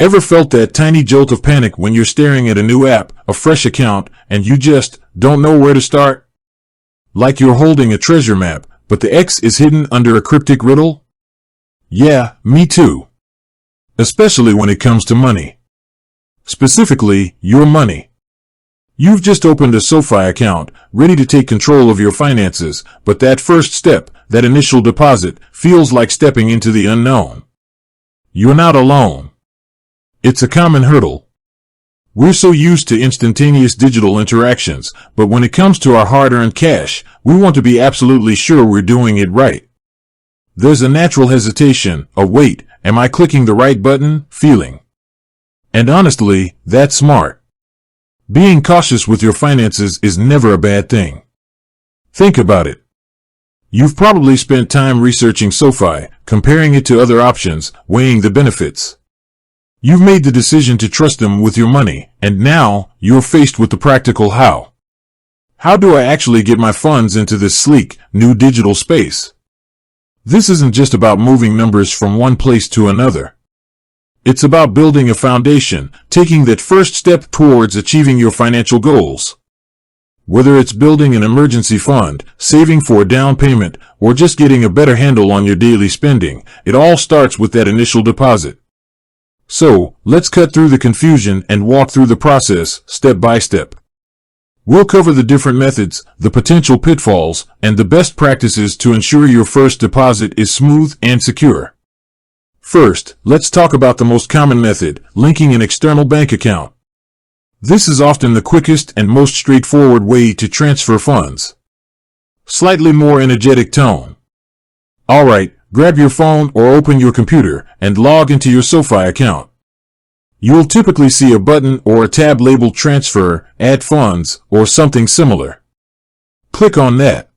Ever felt that tiny jolt of panic when you're staring at a new app, a fresh account, and you just don't know where to start? Like you're holding a treasure map, but the X is hidden under a cryptic riddle? Yeah, me too. Especially when it comes to money. Specifically, your money. You've just opened a Sofi account, ready to take control of your finances, but that first step, that initial deposit, feels like stepping into the unknown. You're not alone. It's a common hurdle. We're so used to instantaneous digital interactions, but when it comes to our hard-earned cash, we want to be absolutely sure we're doing it right. There's a natural hesitation, a wait, am I clicking the right button, feeling. And honestly, that's smart. Being cautious with your finances is never a bad thing. Think about it. You've probably spent time researching Sofi, comparing it to other options, weighing the benefits. You've made the decision to trust them with your money, and now you're faced with the practical how. How do I actually get my funds into this sleek, new digital space? This isn't just about moving numbers from one place to another. It's about building a foundation, taking that first step towards achieving your financial goals. Whether it's building an emergency fund, saving for a down payment, or just getting a better handle on your daily spending, it all starts with that initial deposit. So, let's cut through the confusion and walk through the process, step by step. We'll cover the different methods, the potential pitfalls, and the best practices to ensure your first deposit is smooth and secure. First, let's talk about the most common method, linking an external bank account. This is often the quickest and most straightforward way to transfer funds. Slightly more energetic tone. Alright, grab your phone or open your computer and log into your Sofi account. You'll typically see a button or a tab labeled Transfer, Add Funds, or something similar. Click on that.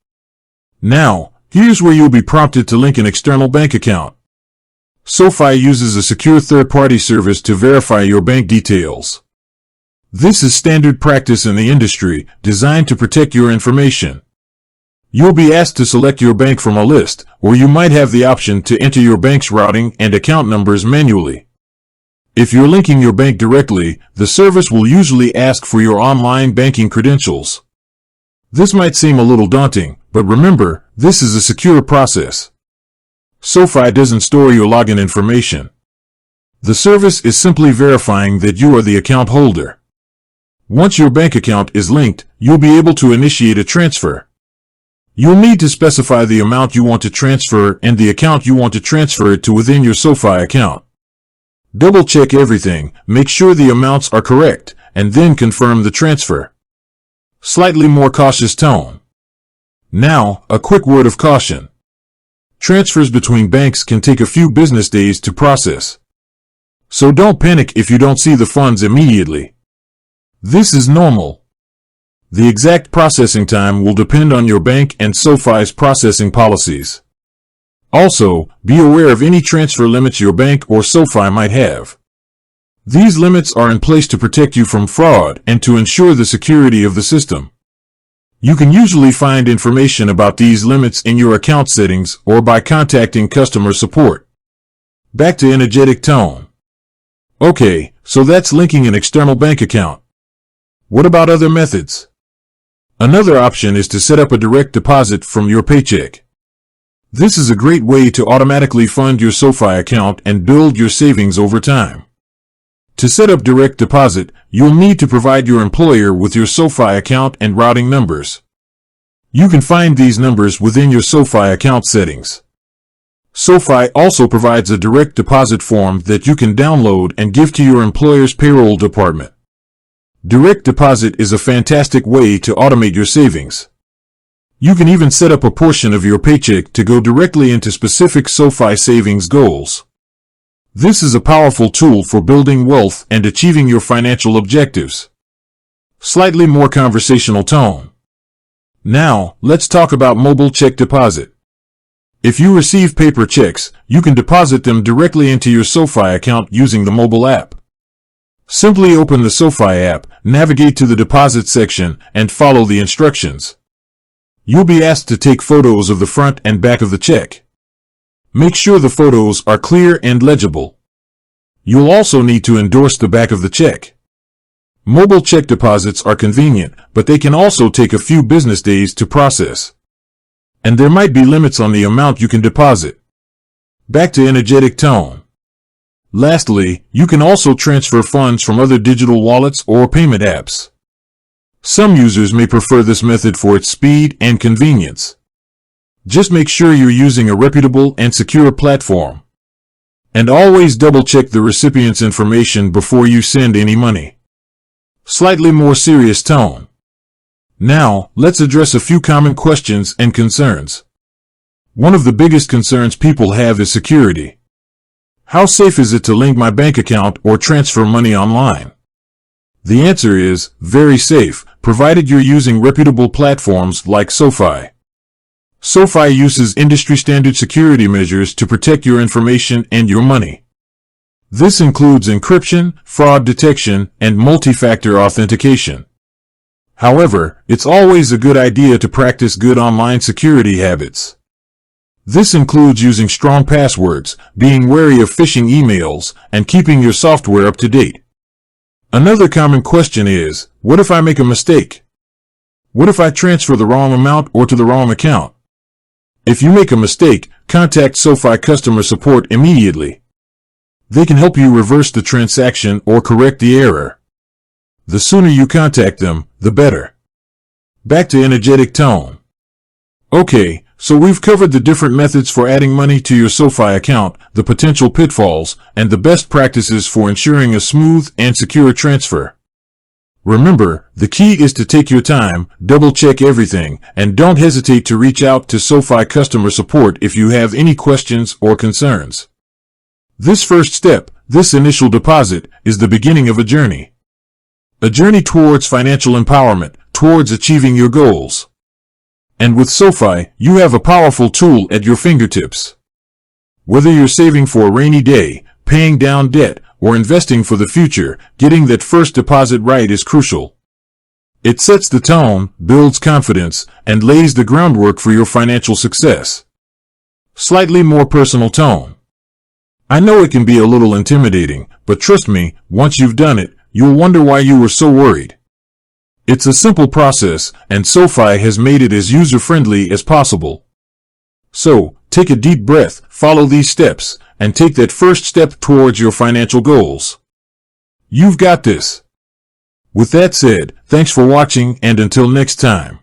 Now, here's where you'll be prompted to link an external bank account. Sofi uses a secure third-party service to verify your bank details. This is standard practice in the industry, designed to protect your information. You'll be asked to select your bank from a list, or you might have the option to enter your bank's routing and account numbers manually. If you're linking your bank directly, the service will usually ask for your online banking credentials. This might seem a little daunting, but remember, this is a secure process. Sofi doesn't store your login information. The service is simply verifying that you are the account holder. Once your bank account is linked, you'll be able to initiate a transfer. You'll need to specify the amount you want to transfer and the account you want to transfer it to within your Sofi account. Double-check everything, make sure the amounts are correct, and then confirm the transfer. Slightly more cautious tone. Now, a quick word of caution. Transfers between banks can take a few business days to process. So don't panic if you don't see the funds immediately. This is normal. The exact processing time will depend on your bank and Sofi's processing policies. Also, be aware of any transfer limits your bank or Sofi might have. These limits are in place to protect you from fraud and to ensure the security of the system. You can usually find information about these limits in your account settings or by contacting customer support. Back to energetic tone. Okay, so that's linking an external bank account. What about other methods? Another option is to set up a direct deposit from your paycheck. This is a great way to automatically fund your Sofi account and build your savings over time. To set up direct deposit, you'll need to provide your employer with your Sofi account and routing numbers. You can find these numbers within your Sofi account settings. Sofi also provides a direct deposit form that you can download and give to your employer's payroll department. Direct deposit is a fantastic way to automate your savings. You can even set up a portion of your paycheck to go directly into specific Sofi savings goals. This is a powerful tool for building wealth and achieving your financial objectives. Slightly more conversational tone. Now, let's talk about mobile check deposit. If you receive paper checks, you can deposit them directly into your Sofi account using the mobile app. Simply open the Sofi app, navigate to the deposit section, and follow the instructions. You'll be asked to take photos of the front and back of the check. Make sure the photos are clear and legible. You'll also need to endorse the back of the check. Mobile check deposits are convenient, but they can also take a few business days to process. And there might be limits on the amount you can deposit. Back to energetic tone. Lastly, you can also transfer funds from other digital wallets or payment apps. Some users may prefer this method for its speed and convenience. Just make sure you're using a reputable and secure platform. And always double-check the recipient's information before you send any money. Slightly more serious tone. Now, let's address a few common questions and concerns. One of the biggest concerns people have is security. How safe is it to link my bank account or transfer money online? The answer is very safe, provided you're using reputable platforms like Sofi. Sofi uses industry-standard security measures to protect your information and your money. This includes encryption, fraud detection, and multi-factor authentication. However, it's always a good idea to practice good online security habits. This includes using strong passwords, being wary of phishing emails, and keeping your software up to date. Another common question is, what if I make a mistake? What if I transfer the wrong amount or to the wrong account? If you make a mistake, contact Sofi customer support immediately. They can help you reverse the transaction or correct the error. The sooner you contact them, the better. Back to energetic tone. Okay, so we've covered the different methods for adding money to your Sofi account, the potential pitfalls, and the best practices for ensuring a smooth and secure transfer. Remember, the key is to take your time, double-check everything, and don't hesitate to reach out to Sofi customer support if you have any questions or concerns. This first step, this initial deposit, is the beginning of a journey. A journey towards financial empowerment, towards achieving your goals. And with Sofi, you have a powerful tool at your fingertips. Whether you're saving for a rainy day, paying down debt, or investing for the future, getting that first deposit right is crucial. It sets the tone, builds confidence, and lays the groundwork for your financial success. Slightly more personal tone. I know it can be a little intimidating, but trust me, once you've done it, you'll wonder why you were so worried. It's a simple process, and Sofi has made it as user-friendly as possible. So, take a deep breath, follow these steps, and take that first step towards your financial goals. You've got this. With that said, thanks for watching, and until next time.